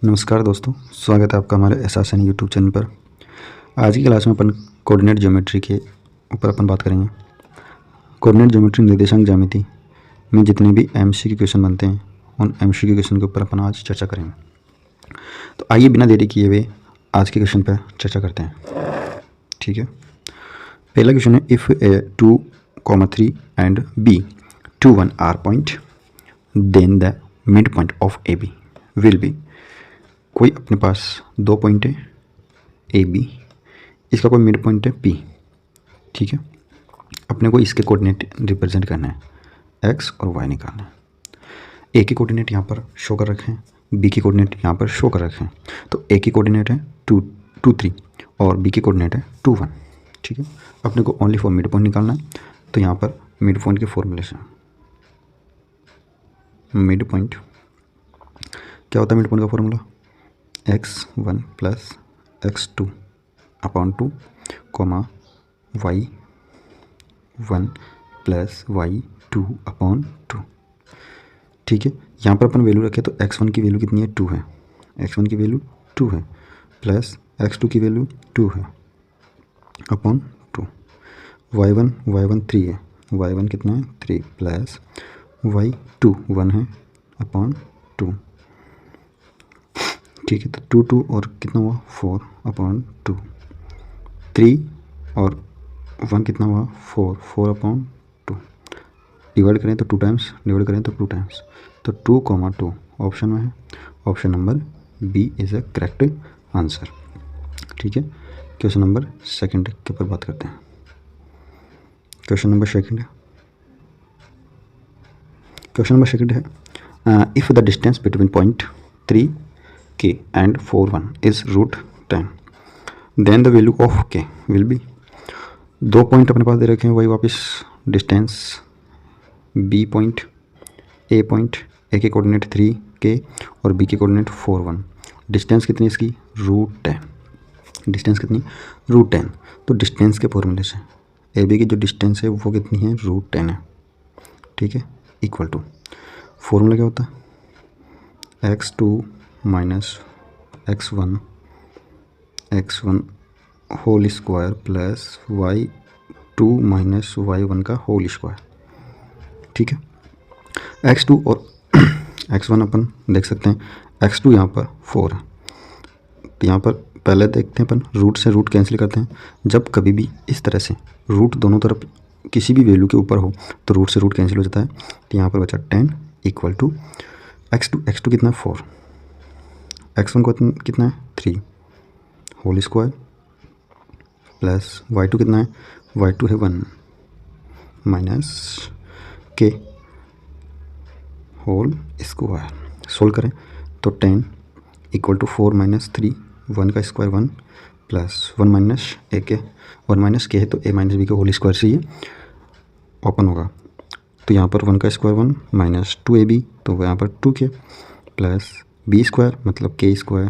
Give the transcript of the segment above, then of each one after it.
नमस्कार दोस्तों, स्वागत है आपका हमारे एसएसएन यूट्यूब चैनल पर। आज की क्लास में अपन कोऑर्डिनेट ज्योमेट्री के ऊपर अपन बात करेंगे। कोऑर्डिनेट ज्योमेट्री निर्देशांक ज्यामिति में जितने भी एमसीक्यू क्वेश्चन बनते हैं उन एमसीक्यू क्वेश्चन के ऊपर अपन आज चर्चा करेंगे। तो आइए बिना देरी किए हुए आज के क्वेश्चन पर चर्चा करते हैं। ठीक है, पहला क्वेश्चन है, if A 2,3 and B 2, 1 are point then the mid point of A B will be. कोई अपने पास दो पॉइंट है ए बी, इसका कोई मिड पॉइंट है पी। ठीक है, अपने को इसके कोऑर्डिनेट रिप्रेजेंट करना है, एक्स और वाई निकालना है। ए के कोऑर्डिनेट यहाँ पर शो कर रखे हैं, बी के कोऑर्डिनेट यहाँ पर शो कर रखे हैं। तो ए की कोऑर्डिनेट है 2, 3 और बी की कोऑर्डिनेट है 2, 1। ठीक है, अपने को ओनली फॉर मिड पॉइंट निकालना है। तो यहाँ पर मिड पॉइंट के फॉर्मूले से मिड पॉइंट क्या होता है, मिड पॉइंट का formula x1 plus x2 upon 2 comma y1 plus y2 upon 2। ठीक है, यहाँ पर अपन वैल्यू रखे तो x1 की वैल्यू कितनी है, 2 है, x1 की वैल्यू 2 है, प्लस x2 की वैल्यू 2 है अपॉन 2। y1 3 है, y1 कितना है 3 प्लस y2 1 है अपॉन 2। ठीक है, तो 2 और कितना हुआ 4 अपॉन 2, 3 और 1 कितना हुआ 4 अपॉन 2। डिवाइड करें तो 2 टाइम्स, डिवाइड करें तो 2 टाइम्स, तो 2,2 ऑप्शन में है। Option number B is a correct answer. ठीक है, क्वेश्चन नंबर सेकंड के ऊपर बात करते हैं। क्वेश्चन नंबर सेकंड है, if the distance between point 3K and 4, 1 is √10, then the value of K will be। दो पॉइंट अपने पास दे रखे हैं, वही वापस distance B point, A point, A के कोऑर्डिनेट 3K और B के कोऑर्डिनेट 4, 1। डिस्टेंस कितनी इसकी √10, डिस्टेंस कितनी √10। तो डिस्टेंस के फॉर्मूले से ए बी की जो डिस्टेंस है वो कितनी है √10 है। ठीक है, इक्वल टू फॉर्मूला क्या होता है, x2 minus x1 whole square plus y2 minus y1 का होल स्क्वायर। ठीक है, x2 और x1 अपन देख सकते हैं, x2 यहाँ पर 4 है, तो यहाँ पर पहले देखते हैं अपन रूट से रूट कैंसिल करते हैं। जब कभी भी इस तरह से रूट दोनों तरफ किसी भी वैल्यू के ऊपर हो तो रूट से रूट कैंसिल हो जाता है। तो यहाँ पर बचा 10 इक्वल टू x2 कितना है 4, x1 को कितना है 3 होल स्क्वायर प्लस y2 कितना है, y2 है 1 minus k whole square. Solve करें तो 10 इक्वल टू 4 माइनस 3, 1 का स्क्वायर 1 प्लस 1 माइनस k है तो a माइनस b का होल स्क्वायर से ये ओपन होगा। तो यहाँ पर 1 का स्क्वायर 1 माइनस 2ab, तो यहाँ पर 2k प्लस बी स्क्वायर मतलब के स्क्वायर।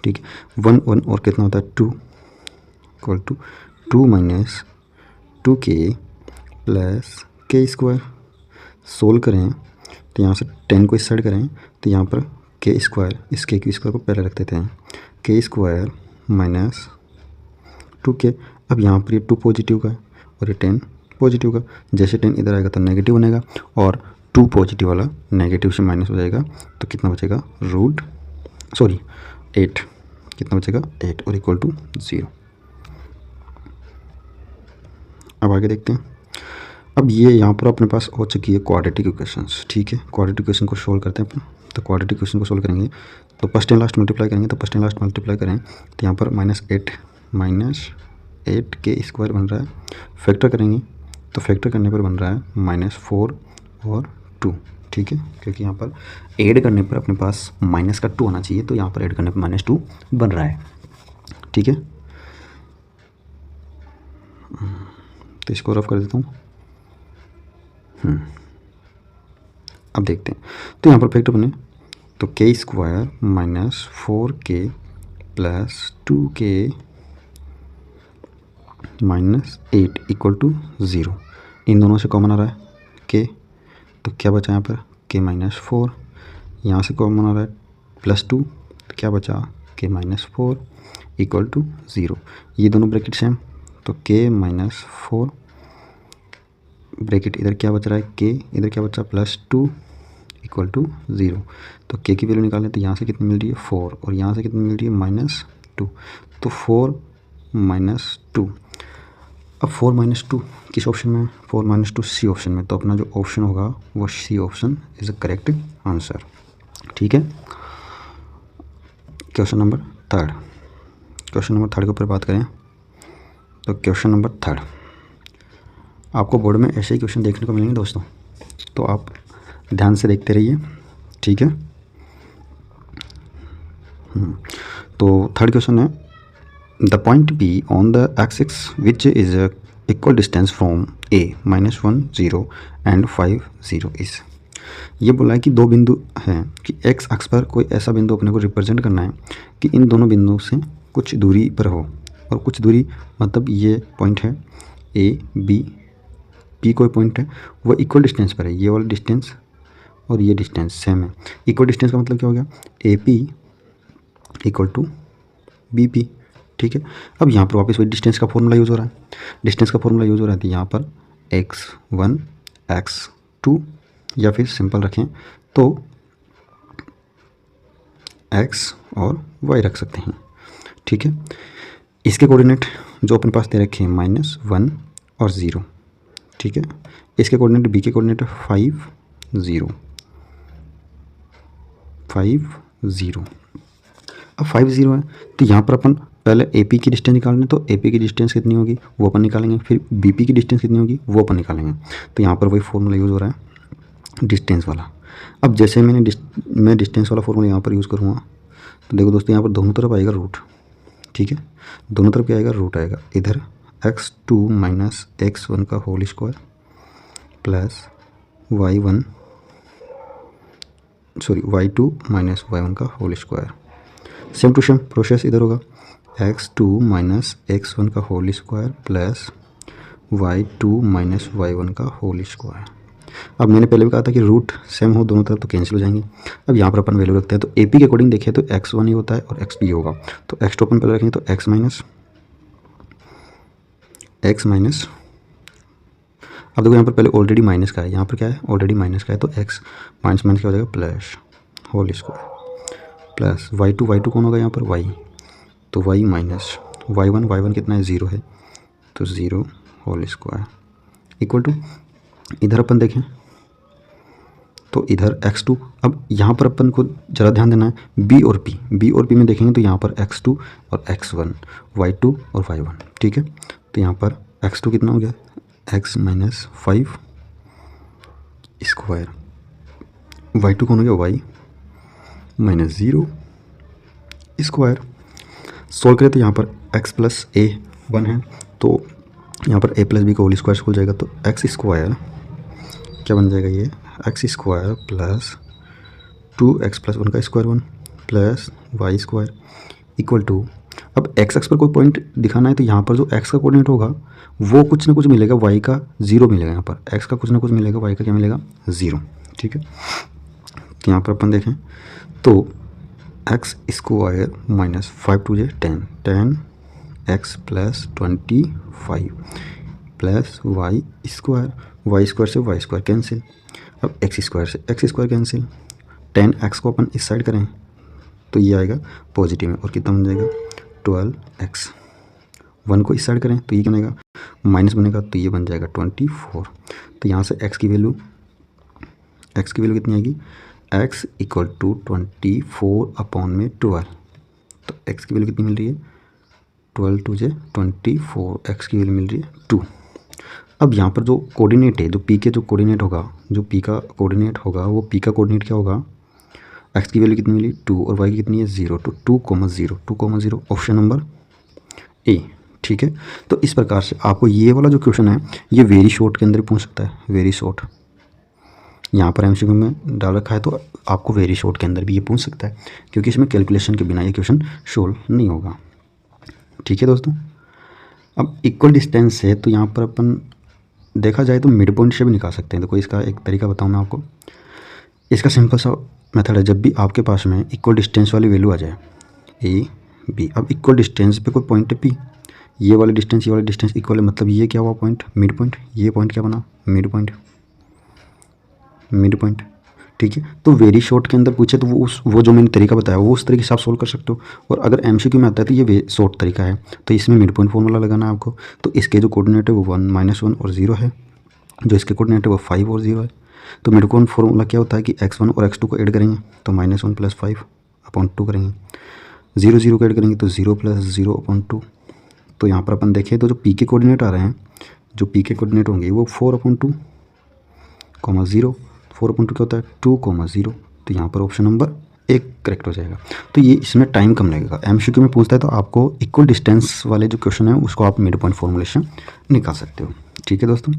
ठीक है, 1 और कितना होता है 2 equal to 2 minus 2k plus K square. Solve करें तो यहाँ से 10 को इस साइड करें तो यहाँ पर के स्क्वायर, इस के स्क्वायर को पहले रख देते हैं, के स्क्वायर माइनस 2k। अब यहाँ पर ये 2 पॉजिटिव का और ये 10 पॉजिटिव का, जैसे 10 इधर आएगा तो नेगेटिव बनेगा और 2 पॉजिटिव वाला नेगेटिव से माइनस हो जाएगा, तो कितना बचेगा 8, कितना बचेगा 8 और इक्वल टू 0। अब आगे देखते हैं। अब ये यहाँ पर अपने पास हो चुकी है क्वाड्रेटिक इक्वेशंस। ठीक है, क्वाड्रेटिक इक्वेशन को सोल्व करते हैं अपन। तो क्वाड्रेटिक इक्वेशन को सोल्व करेंगे तो फर्स्ट एंड लास्ट मल्टीप्लाई करेंगे, तो फर्स्ट एंड लास्ट मल्टीप्लाई करें तो यहाँ पर -8 के स्क्वायर बन रहा है। फैक्टर करेंगे तो फैक्टर करने पर बन रहा है -4 और 2। ठीक है, क्योंकि यहाँ पर ऐड करने पर अपने पास माइनस का 2 आना चाहिए, तो यहाँ पर ऐड करने पर -2 बन रहा है। ठीक है, तो इसको रफ कर देता हूँ। अब देखते हैं, तो यहाँ पर फैक्टर बने तो K square minus 4k plus 2k minus 8 equal to 0। इन दोनों से कॉमन आ रहा है के, तो क्या बचा यहाँ पर k -4, यहाँ से कॉमन आ रहा है +2 तो क्या बचा k माइनस 4 इक्वल टू 0। ये दोनों ब्रैकेट सेम, तो k माइनस 4 ब्रैकेट इधर क्या बच रहा है k, इधर क्या बचा प्लस 2 इक्वल टू 0। तो k की वैल्यू निकालें तो यहाँ से कितनी मिल रही है 4 और यहाँ से कितनी मिल रही है माइनस 2। तो 4 माइनस 2, अब 4 माइनस 2 किस ऑप्शन में है, 4 माइनस 2 सी ऑप्शन में। तो अपना जो ऑप्शन होगा वो C option is a correct answer. ठीक है, question number third. Question number third के ऊपर बात करें तो क्वेश्चन नंबर थर्ड आपको बोर्ड में ऐसे ही क्वेश्चन देखने को मिलेंगे दोस्तों, तो आप ध्यान से देखते रहिए। ठीक है, तो थर्ड क्वेश्चन है the point be on the axis which is equal distance from A -1 0 and 5 0 is. ये बोला है कि दो बिंदु हैं कि एक्स अक्ष पर कोई ऐसा बिंदु अपने को रिप्रेजेंट करना है कि इन दोनों बिंदुओं से कुछ दूरी पर हो, और कुछ दूरी मतलब ये पॉइंट है ए बी, पी कोई पॉइंट है वो इक्वल डिस्टेंस पर है। ये वाला डिस्टेंस और ये डिस्टेंस सेम है। इक्वल डिस्टेंस का मतलब क्या हो गया, A P equal to B P. ठीक है, अब यहाँ पर वापस वही डिस्टेंस का फॉर्मूला यूज़ हो रहा है। डिस्टेंस का फॉर्मूला यूज़ हो रहा है तो यहाँ पर x1 x2 या फिर सिंपल रखें तो x और y रख सकते हैं। ठीक है, इसके कोऑर्डिनेट जो अपने पास दे रखे हैं -1 और 0। ठीक है, इसके कोऑर्डिनेट b के कोऑर्डिनेट 5 0 5 0। अब 5 0 है तो यहाँ पर अपन पहले ए पी की डिस्टेंस निकालने, तो ए पी की डिस्टेंस कितनी होगी वो अपन निकालेंगे, फिर बी पी की डिस्टेंस कितनी होगी वो अपन निकालेंगे। तो यहाँ पर वही फॉर्मूला यूज़ हो रहा है डिस्टेंस वाला। अब जैसे मैं डिस्टेंस वाला फॉर्मूला यहाँ पर यूज़ करूँगा तो देखो दोस्तों यहाँ पर दोनों तरफ आएगा रूट। ठीक है, दोनों तरफ क्या आएगा रूट आएगा। इधर x2 माइनस x1 का whole square plus y2 minus y1 का whole square. Same to same process इधर होगा x2 माइनस x1 का whole square plus y2 minus y1 का होल स्क्वायर। अब मैंने पहले भी कहा था कि रूट सेम हो दोनों तरफ तो कैंसिल हो जाएंगे। अब यहाँ पर अपन वैल्यू रखते हैं तो ए पी के अकॉर्डिंग देखिए तो x1 ही होता है और x2 ही होगा। तो x2 अपन पहले रखेंगे तो x माइनस अब देखो यहाँ पर पहले ऑलरेडी माइनस का है, यहाँ पर क्या है ऑलरेडी माइनस का है, तो x माइनस माइनस क्या हो जाएगा plus whole square plus y2 कौन होगा यहाँ पर y, तो y माइनस y1 कितना है 0 है तो 0 होल स्क्वायर इक्वल टू इधर अपन देखें तो इधर x2। अब यहाँ पर अपन को ज़रा ध्यान देना है b और p में देखेंगे तो यहाँ पर x2 और x1 y2 और y1। ठीक है, तो यहाँ पर x2 कितना हो गया x माइनस 5 स्क्वायर, y2 कौन हो गया y माइनस 0 स्क्वायर। सोल्व करें तो यहाँ पर x प्लस ए 1 है तो यहाँ पर a प्लस बी का होल स्क्वायर खुल जाएगा, तो x स्क्वायर क्या बन जाएगा ये x square plus 2x plus 1 का square 1 plus y square equal to. अब x अक्ष पर कोई पॉइंट दिखाना है तो यहाँ पर जो x का कोऑर्डिनेट होगा वो कुछ ना कुछ मिलेगा, y का 0 मिलेगा। यहाँ पर x का कुछ ना कुछ मिलेगा, y का क्या मिलेगा 0। ठीक है, तो यहाँ पर अपन देखें तो x square minus 5 2 10 x plus 25 plus y square से y स्क्वायर कैंसिल। अब x स्क्वायर से x स्क्वायर कैंसिल, 10x को अपन इस साइड करें तो ये आएगा पॉजिटिव में और कितना बन जाएगा 12x। 1 को इस साइड करें तो ये क्या बनेगा माइनस बनेगा तो ये बन जाएगा 24। तो यहाँ से x की वैल्यू कितनी आएगी x इक्वल टू 24 अपॉन में 12। तो x की वैल्यू कितनी मिल रही है 12 2 24, x की वैल्यू मिल रही है 2। अब यहाँ पर जो कोऑर्डिनेट है जो p के जो कोऑर्डिनेट होगा वो p का कोऑर्डिनेट क्या होगा x की वैल्यू कितनी मिली 2 और y की कितनी है 0, तो 2,0 ऑप्शन नंबर ए। ठीक है, तो इस प्रकार से आपको ये वाला जो क्वेश्चन है ये वेरी शॉर्ट के अंदर पूछ सकता है, वेरी शॉर्ट। यहाँ पर एमसीक्यू में डाल रखा है तो आपको वेरी शॉर्ट के अंदर भी ये पूछ सकता है क्योंकि इसमें कैलकुलेशन के बिना ये क्वेश्चन सोल्व नहीं होगा। ठीक है दोस्तों, अब इक्वल डिस्टेंस है तो यहाँ पर अपन देखा जाए तो मिड पॉइंट से भी निकाल सकते हैं। देखो इसका एक तरीका बताऊँ मैं आपको, इसका सिंपल सा मेथड है, जब भी आपके पास में इक्वल डिस्टेंस वाली वैल्यू आ जाए ए बी, अब इक्वल डिस्टेंस पे कोई पॉइंट है पी, ये वाली डिस्टेंस इक्वल है, मतलब ये क्या हुआ पॉइंट, मिड पॉइंट, ये पॉइंट क्या बना, मिड पॉइंट। ठीक है, तो वेरी शॉर्ट के अंदर पूछे तो वो जो मैंने तरीका बताया वो उस तरीके से आप सोल्व कर सकते हो, और अगर एमसीक्यू में आता है तो ये शॉर्ट तरीका है। तो इसमें मिड पॉइंट फॉर्मूला लगाना है आपको। तो इसके जो कोऑर्डिनेट है वो 1 -1 और 0 है, जो इसके कोऑर्डिनेट है वो 5 और 0 है। तो मिड पॉइंट फॉर्मूला क्या होता है कि x1 और x2 को ऐड करेंगे तो -1 + 5/2 करेंगे, 0 0 को ऐड करेंगे तो 0 + 0/2। तो यहाँ पर अपन देखें तो जो पी के कोऑर्डिनेट आ रहे हैं, जो पी के कोऑर्डिनेट होंगे वो 4/2, 0, 4/2 क्या होता है 2, 0। तो यहाँ पर ऑप्शन नंबर 1 करेक्ट हो जाएगा। तो ये इसमें टाइम कम लगेगा। एमसीक्यू में पूछता है तो आपको इक्वल डिस्टेंस वाले जो क्वेश्चन है उसको आप मिड पॉइंट फॉर्मुलेशन निकाल सकते हो। ठीक है दोस्तों,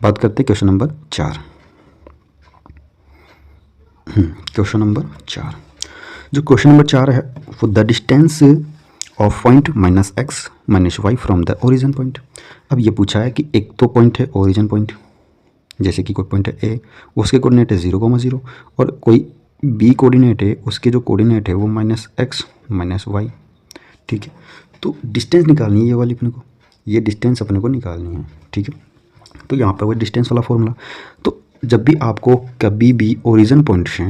बात करते हैं क्वेश्चन नंबर 4। क्वेश्चन नंबर 4, जो क्वेश्चन नंबर 4 है वो the distance of point -x - y from the origin point. अब ये पूछा है कि एक तो पॉइंट है ओरिजिन पॉइंट, जैसे कि कोई पॉइंट है ए, उसके कोऑर्डिनेट है 0, 0, और कोई बी कोऑर्डिनेट है, उसके जो कोऑर्डिनेट है वो -x - y। ठीक है, तो डिस्टेंस निकालनी है ये वाली अपने को, ये डिस्टेंस अपने को निकालनी है। ठीक है, तो यहाँ पर वो डिस्टेंस वाला फॉर्मूला। तो जब भी आपको कभी भी ओरिजिन पॉइंट से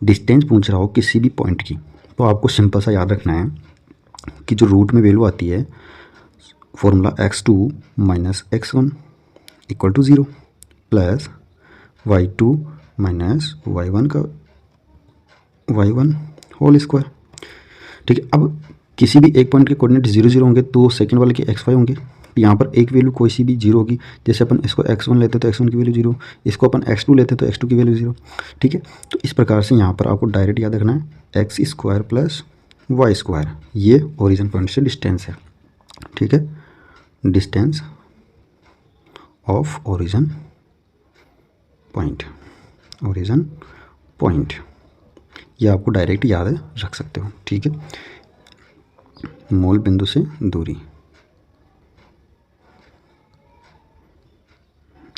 डिस्टेंस पूछ रहा हो किसी भी पॉइंट की, तो आपको सिंपल सा याद रखना है कि जो रूट में वैल्यू आती है formula x2 - x1 = 0 plus y2 - y1 whole square. ठीक है, अब किसी भी एक पॉइंट के कोऑर्डिनेट 0 0 होंगे तो सेकंड वाले के x5 होंगे। यहाँ पर एक वैल्यू कोई सी भी 0 होगी, जैसे अपन इसको x1 लेते तो x1 की वैल्यू 0, इसको अपन x2 लेते तो x2 की वैल्यू 0। ठीक है, तो इस प्रकार से यहाँ पर आपको डायरेक्ट याद रखना है x² + y², ये ओरिजिन पॉइंट से डिस्टेंस है। ठीक है, डिस्टेंस ऑफ ओरिजिन पॉइंट, ये आपको डायरेक्ट याद रख सकते हो। ठीक है, मूल बिंदु से दूरी,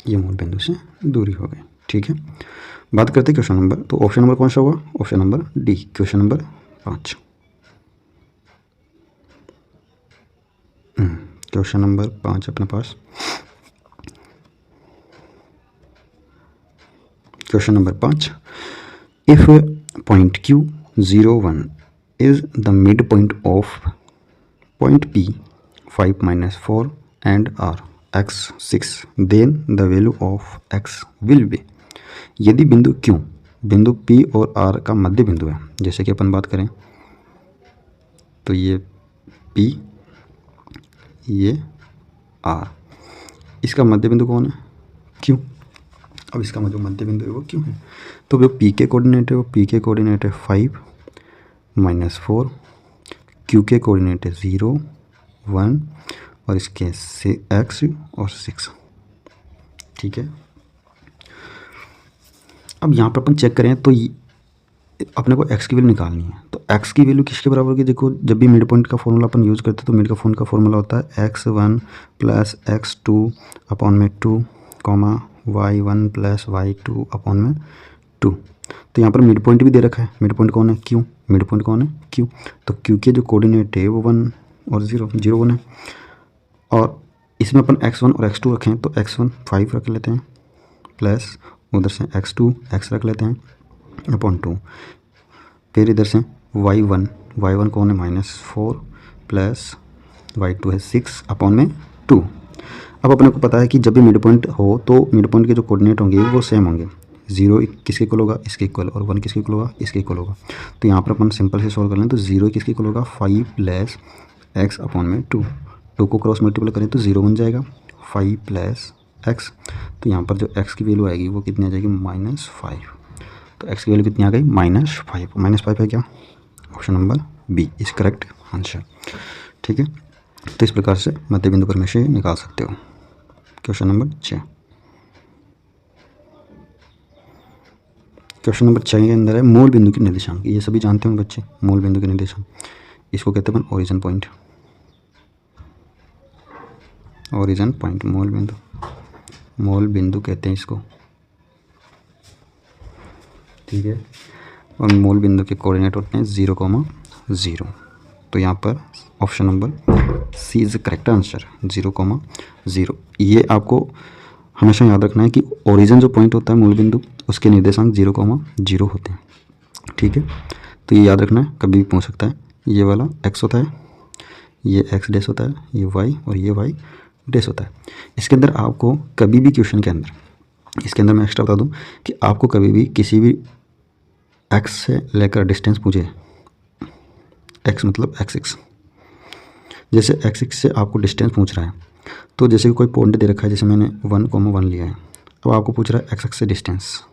ये मूल बिंदु से दूरी हो गई। ठीक है, बात करते हैं क्वेश्चन नंबर। तो ऑप्शन नंबर कौन सा होगा, option number D, question number 5। Question number 5 अपने पास, question number 5, if point Q01 is the mid point of point P 5 - 4 and R x 6, then the value of x will be. यदि बिंदु Q बिंदु P और R का मध्य बिंदु है, जैसे कि अपन बात करें तो ये P, ये R, इसका मध्य बिंदु कौन है, Q। अब इसका जो मध्य बिंदु है वो Q है। तो जो P के कोऑर्डिनेट है वो P के कोऑर्डिनेट है 5 - 4, Q के कोऑर्डिनेट है 0 1 और इसके से x और 6। ठीक है, अब यहाँ पर अपन चेक करें तो अपने को x की वैल्यू निकालनी है। तो x की वैल्यू किसके बराबर होगी, देखो जब भी मिड पॉइंट का फॉर्मूला अपन यूज़ करते हैं तो मिड का पॉइंट का फॉर्मूला होता है x1 + x2/2, y1 + y2/2। तो यहाँ पर मिड पॉइंट भी दे रखा है, मिड पॉइंट कौन है, q, मिड पॉइंट कौन है, q। तो q के जो कोऑर्डिनेट है वो 1 और 0 0 1 है, और इसमें अपन x1 और x2 रखें तो x1 5 रख लेते हैं, प्लस उधर से x2 x रख लेते हैं /2, फिर इधर से y1 कौन है -4 प्लस y2 है 6/2। अब अपने को पता है कि जब भी मिड पॉइंट हो तो मिड पॉइंट के जो कोऑर्डिनेट होंगे वो सेम होंगे, 0 किसके इक्वल होगा, इसके इक्वल, और 1 किसके इक्वल होगा, इसके इक्वल होगा। तो यहाँ पर अपन सिंपल से सॉल्व कर लें तो 0 किसके इक्वल होगा, 5 + x/2, 2 को क्रॉस मल्टीप्लाई करें तो 0 बन जाएगा, 5 + x। तो यहाँ पर जो x की वैल्यू आएगी वो कितनी आ जाएगी, -5। तो x की वैल्यू कितनी आ गई, -5 है क्या, option number B is correct answer. ठीक है, तो इस प्रकार से मध्य बिंदु पर में से निकाल सकते हो। क्वेश्चन नंबर 6, क्वेश्चन नंबर 6 के अंदर है मूल बिंदु के निर्देशांक। ये सभी जानते होंगे बच्चे, मूल बिंदु के निर्देशांक, इसको कहते हैं अपन ओरिजिन पॉइंट, मूल बिंदु कहते हैं इसको। ठीक है, और मूल बिंदु के कोऑर्डिनेट होते हैं 0,0। तो यहाँ पर option number C is correct answer, 0,0। ये आपको हमेशा याद रखना है कि ओरिजिन जो पॉइंट होता है मूल बिंदु, उसके निर्देशांक 0,0 होते हैं। ठीक है, तो ये याद रखना है, कभी भी पूछ सकता है। ये वाला x होता है, ये x डैश होता है, ये y और ये y डैश होता है। इसके अंदर आपको कभी भी क्वेश्चन के अंदर, इसके अंदर मैं एक्स्ट्रा बता दूं कि आपको कभी भी किसी भी x से लेकर डिस्टेंस पूछे, x मतलब x6, जैसे x6 से आपको डिस्टेंस पूछ रहा है, तो जैसे कि कोई पॉइंट दे रखा है, जैसे मैंने 1,1 लिया है, अब आपको पूछ रहा है x से डिस्टेंस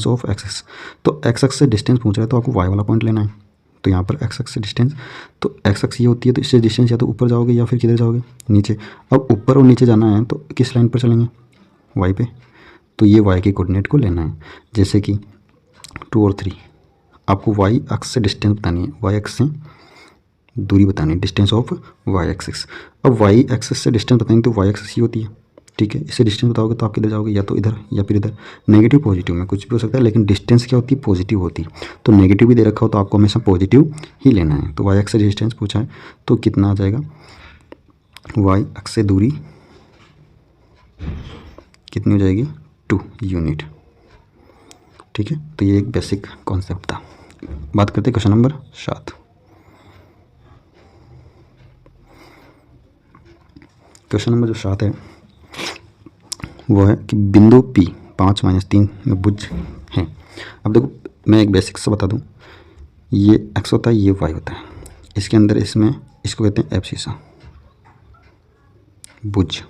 ऑफ x, तो x से डिस्टेंस पूछ रहा है तो आपको y वाला पॉइंट लेना है। तो यहाँ पर x से डिस्टेंस, तो x ये होती है, तो इससे डिस्टेंस या तो ऊपर जाओगे या फिर किधर जाओगे, नीचे। अब ऊपर और नीचे जाना है तो किस लाइन पर चलेंगे, y पे, तो ये y के कोऑर्डिनेट को लेना है। जैसे कि 2 और 3, आपको y अक्ष से डिस्टेंस बतानी है, y अक्ष से दूरी बतानी है, डिस्टेंस ऑफ y एक्सिस। अब y एक्सिस से डिस्टेंस बताएंगे तो y एक्सिस ही होती है। ठीक है, इससे डिस्टेंस बताओगे तो आप किधर जाओगे, या तो इधर या फिर इधर। नेगेटिव पॉजिटिव में कुछ भी हो सकता है, लेकिन डिस्टेंस क्या होती है, पॉजिटिव होती है। तो नेगेटिव भी दे रखा हो तो आपको हमेशा पॉजिटिव ही लेना है। तो y एक्स से डिस्टेंस पूछा है तो कितना आ जाएगा, y एक्स से दूरी कितनी हो जाएगी, 2 यूनिट। ठीक है, तो ये एक बेसिक कॉन्सेप्ट था। बात करते हैं क्वेश्चन नंबर 7। क्वेश्चन नंबर जो 7 है वो है कि बिंदु P 5-3 में भुज है। अब देखो, मैं एक बेसिक से बता दूं, ये x होता है, ये y होता है। इसके अंदर इसमें इसको कहते हैं एब्सिसा, भुज,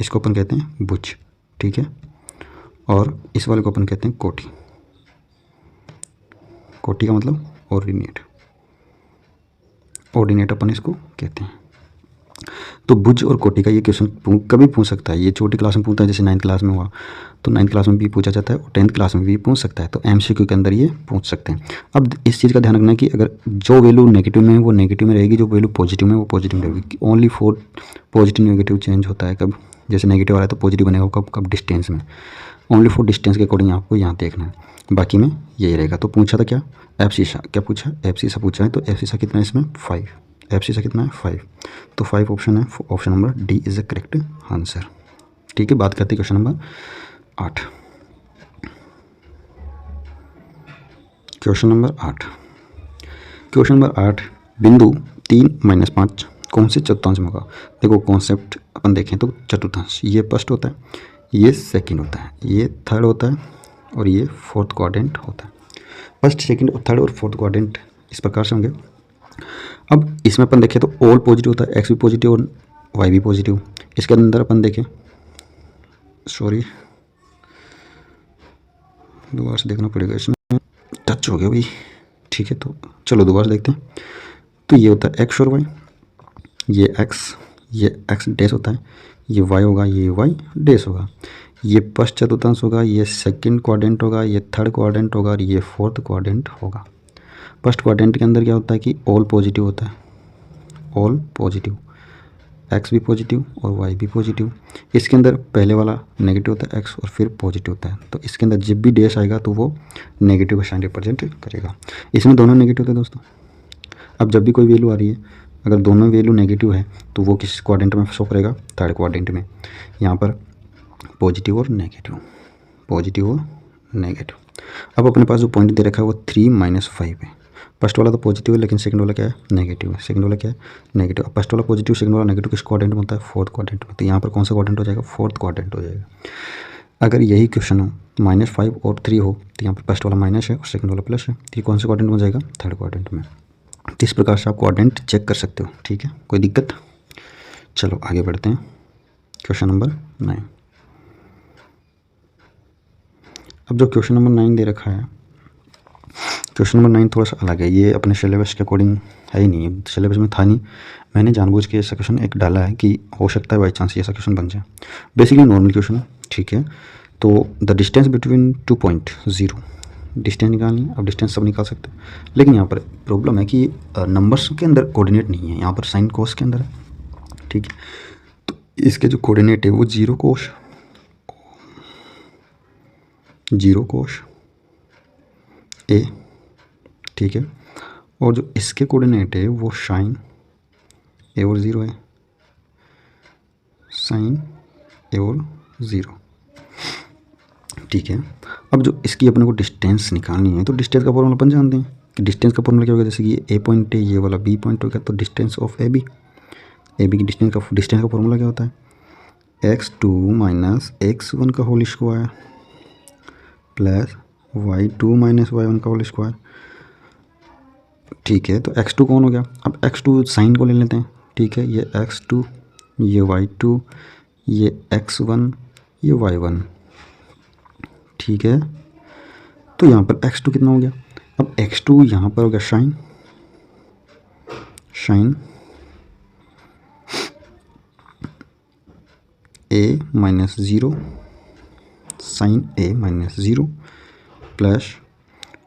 इसको अपन कहते हैं भुज। ठीक है, और इस वाले को अपन कहते हैं कोटि। कोटि का मतलब ऑर्डिनेट अपन इसको कहते हैं। तो भुज और कोटि का ये क्वेश्चन कभी पूछ सकता है। ये छोटी क्लास में पूछता है, जैसे 9th क्लास में हुआ, तो 9th क्लास में भी पूछा जाता है और 10th क्लास में भी पूछ सकता है। तो MCQ के अंदर ये पूछ सकते हैं। अब इस चीज़ का ध्यान रखना है कि अगर जो वैल्यू नेगेटिव में है वो नेगेटिव में रहेगी, जो वैल्यू पॉजिटिव में वो पॉजिटिव में रहेगी। ओनली 4 पॉजिटिव नेगेटिव चेंज होता है। कब जैसे नेगेटिव आ रहा है तो पॉजिटिव बनेगा, कब डिस्टेंस में। ओनली 4 डिस्टेंस के अकॉर्डिंग आपको यहाँ देखना है, बाकी में यही रहेगा। तो पूछा था क्या, एब्सिसा, क्या पूछा, एब्सिसा पूछा है। तो एब्सिसा कितना है इसमें, 5। एब्सिसा कितना है, 5। तो 5 ऑप्शन है, option number D is the correct answer. ठीक है, बात करते हैं क्वेश्चन नंबर 8। क्वेश्चन नंबर 8, बिंदु 3-5 कौन से चतुर्थांश में होगा। देखो कॉन्सेप्ट अपन देखें तो चतुर्थांश, ये फर्स्ट होता है, ये सेकंड होता है, ये थर्ड होता है और ये फोर्थ क्वाड्रेंट होता है। फर्स्ट, सेकंड और थर्ड और फोर्थ क्वाड्रेंट इस प्रकार से होंगे। अब इसमें अपन देखें तो ऑल पॉजिटिव होता है, एक्स भी पॉजिटिव और वाई भी पॉजिटिव। इसके अंदर अपन देखें, सॉरी दोबारा से देखना पड़ेगा, इसमें टच हो गया भाई। ठीक है, तो चलो दोबारा देखते हैं। तो ये होता है एक्स और वाई, ये एक्स डैश होता है, ये वाई होगा, ये वाई डैश होगा। ये फर्स्ट चतुर्थांश होगा, ये सेकंड क्वाड्रेंट होगा, ये थर्ड क्वाड्रेंट होगा और ये फोर्थ क्वाड्रेंट होगा। फर्स्ट क्वाड्रेंट के अंदर क्या होता है कि ऑल पॉजिटिव होता है, ऑल पॉजिटिव, एक्स भी पॉजिटिव और वाई भी पॉजिटिव। इसके अंदर पहले वाला नेगेटिव होता है एक्स और फिर पॉजिटिव होता है। तो इसके अंदर जब भी डैश आएगा तो वो नेगेटिव का साइन रिप्रेजेंट करेगा। इसमें दोनों नेगेटिव होते हैं दोस्तों। अब जब भी कोई वैल्यू आ रही है, अगर दोनों वैल्यू नेगेटिव है तो वो किस क्वाड्रेंट में शो करेगा, थर्ड क्वाड्रेंट में। यहाँ पर पॉजिटिव और नेगेटिव, पॉजिटिव और नेगेटिव। अब अपने पास जो पॉइंट दे रखा है वो 3-5 है। फर्स्ट वाला तो पॉजिटिव है, लेकिन सेकंड वाला क्या है, नेगेटिव है। सेकंड वाला क्या है, नेगेटिव। फर्स्ट वाला पॉजिटिव, सेकंड वाला नेगेटिव, किस क्वाड्रेंट में होता है, फोर्थ क्वाड्रेंट में। तो यहाँ पर कौन सा क्वाड्रेंट हो जाएगा, फोर्थ क्वाड्रेंट हो जाएगा। अगर यही क्वेश्चन हो, -5 और 3 हो, तो यहाँ पर फर्स्ट वाला माइनस है और सेकंड वाला प्लस है, तो ये कौन से क्वाड्रेंट में हो जाएगा, थर्ड क्वाड्रेंट में। तो इस प्रकार से आप क्वाड्रेंट चेक कर सकते हो। ठीक है, कोई दिक्कत। चलो आगे बढ़ते हैं, क्वेश्चन नंबर 9। अब जो क्वेश्चन नंबर 9 दे रखा है, क्वेश्चन नंबर 9 थोड़ा सा अलग है। ये अपने सिलेबस के अकॉर्डिंग है ही नहीं, सिलेबस में था नहीं। मैंने जानबूझ के ऐसा क्वेश्चन एक डाला है कि हो सकता है बाई चांस ऐसा क्वेश्चन बन जाए। बेसिकली नॉर्मल क्वेश्चन है। ठीक है, तो the distance between 2 point 0, distance निकालनी है। अब डिस्टेंस सब निकाल सकते हैं, लेकिन यहाँ पर प्रॉब्लम है कि नंबर्स के अंदर कोऑर्डिनेट नहीं है, यहाँ पर साइन कोस के अंदर है। ठीक है, तो इसके जो कोऑर्डिनेट है वो 0 कोस ए, ठीक है। और जो इसके कोऑर्डिनेट है वो साइन ए और 0 है, साइन ए और 0, ठीक है। अब जो इसकी अपने को डिस्टेंस निकालनी है तो डिस्टेंस का फॉर्मूला अपन जानते हैं कि डिस्टेंस का फॉर्मूला क्या होगा, जैसे कि ये ए पॉइंट है, ये वाला बी पॉइंट हो गया, तो डिस्टेंस ऑफ ए बी की डिस्टेंस का फॉर्मूला क्या होता है, x2 माइनस x1 का whole square plus y2 minus y1 का होल स्क्वायर, ठीक है। तो x2 कौन हो गया, अब x2 साइन को ले लेते हैं, ठीक है। ये x2, ये y2, ये x1, ये y1, ठीक है। तो यहाँ पर x2 कितना हो गया, अब x2 यहाँ पर हो गया साइन ए माइनस 0, साइन ए माइनस 0 प्लस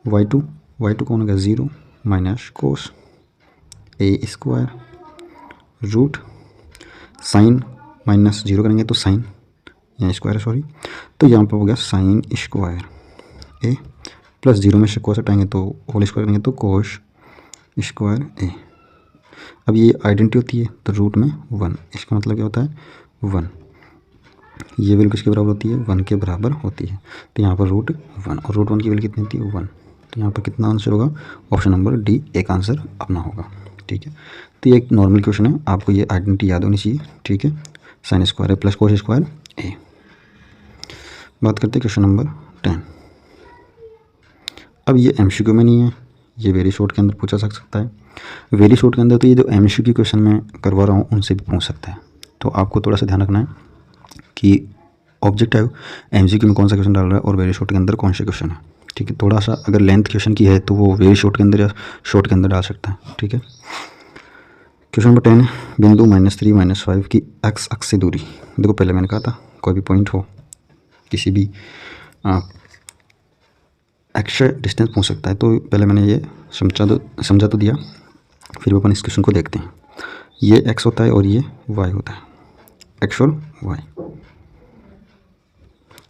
y2 कौन हो गया 0 माइनस कोस ए स्क्वायर रूट साइन माइनस 0 करेंगे तो साइन, यहाँ स्क्वायर है सॉरी, तो यहाँ पर हो गया साइन स्क्वायर ए प्लस 0 में से कोस हटाएंगे तो होल स्क्वायर करेंगे तो कोस स्क्वायर ए। अब ये आइडेंटिटी होती है तो रूट में 1, इसका मतलब क्या होता है 1, ये वैल्यू किसके बराबर होती है 1 के बराबर होती है, तो यहाँ पर रूट 1, और रूट 1 की वैल्यू कितनी होती है 1, तो यहाँ पर कितना आंसर होगा, ऑप्शन नंबर डी एक आंसर अपना होगा, ठीक है। तो ये एक नॉर्मल क्वेश्चन है, आपको ये आइडेंटिटी याद होनी चाहिए, ठीक है। साइन स्क्वायर ए प्लस कोस स्क्वायर ए। बात करते हैं क्वेश्चन नंबर 10। अब ये MCQ में नहीं है, ये वेरी शॉर्ट के अंदर पूछा सकता है। वेरी शॉर्ट के अंदर तो ये जो MCQ क्वेश्चन मैं करवा रहा हूँ उनसे भी पूछ सकता है, तो आपको थोड़ा सा ध्यान रखना है कि ऑब्जेक्टिव MCQ में कौन सा क्वेश्चन डाल रहा है और वेरी शॉर्ट के अंदर कौन सा क्वेश्चन है, ठीक है। थोड़ा सा अगर लेंथ क्वेश्चन की है तो वो वेरी शॉर्ट के अंदर या शॉर्ट के अंदर डाल सकता है, ठीक है। क्वेश्चन नंबर 10 है, बिंदु -3 -5 की एक्स अक्ष से दूरी। देखो पहले मैंने कहा था कोई भी पॉइंट हो किसी भी एक्स डिस्टेंस पूछ सकता है, तो पहले मैंने ये समझा तो दिया, फिर अपन इस क्वेश्चन को देखते हैं। ये x होता है और ये y होता है, x और y,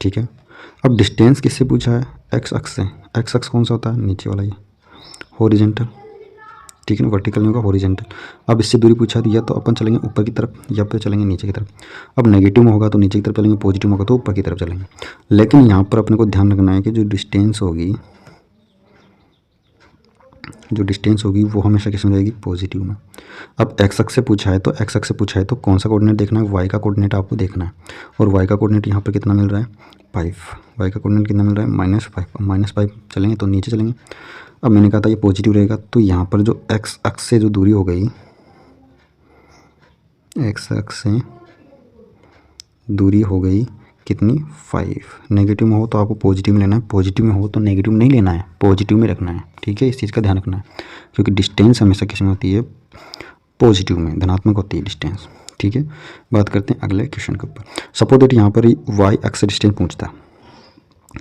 ठीक है। अब डिस्टेंस किससे पूछा है, x अक्ष से। x अक्ष कौन सा होता है, नीचे वाला, ये हॉरिजेंटल, ठीक है ना, वर्टिकल नहीं होगा हॉरिजेंटल। अब इससे दूरी पूछा तो या तो अपन चलेंगे ऊपर की तरफ या फिर चलेंगे नीचे की तरफ। अब नेगेटिव में होगा तो नीचे की तरफ चलेंगे, पॉजिटिव में होगा तो ऊपर की तरफ चलेंगे। लेकिन यहाँ पर अपने को ध्यान रखना है कि जो डिस्टेंस होगी वो हमेशा किस में रहेगी, पॉजिटिव में। अब एक्स अक्ष से पूछा है तो कौन सा कोऑर्डिनेट देखना है, वाई का कोऑर्डिनेट आपको देखना है, और वाई का कोऑर्डिनेट यहाँ पर कितना मिल रहा है 5, वाई का कोऑर्डिनेट कितना मिल रहा है -5 चलेंगे तो नीचे चलेंगे। अब मैंने कहा था ये पॉजिटिव रहेगा, तो यहाँ पर जो एक्स अक्ष से जो दूरी हो गई, एक्स अक्ष से दूरी हो गई कितनी 5। नेगेटिव में हो तो आपको पॉजिटिव में लेना है, पॉजिटिव में हो तो नेगेटिव नहीं लेना है, पॉजिटिव में रखना है, ठीक है। इस चीज़ का ध्यान रखना है, क्योंकि डिस्टेंस हमेशा किस में होती है, पॉजिटिव में, धनात्मक होती है डिस्टेंस, ठीक है। बात करते हैं अगले क्वेश्चन के ऊपर। सपोज दैट यहाँ पर वाई अक्ष से डिस्टेंस पूछता है,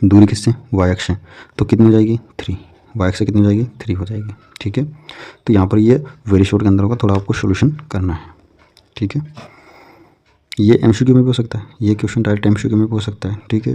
दूरी किससे, वाई अक्ष से, तो कितनी हो जाएगी 3, वाई अक्ष से कितनी हो जाएगी 3 हो जाएगी, ठीक है। तो यहाँ पर ये वेरी शॉर्ट के अंदर होगा, थोड़ा आपको सोल्यूशन करना है, ठीक है। ये MCQ में भी हो सकता है, ये क्वेश्चन डायरेक्ट MCQ में भी हो सकता है, ठीक है।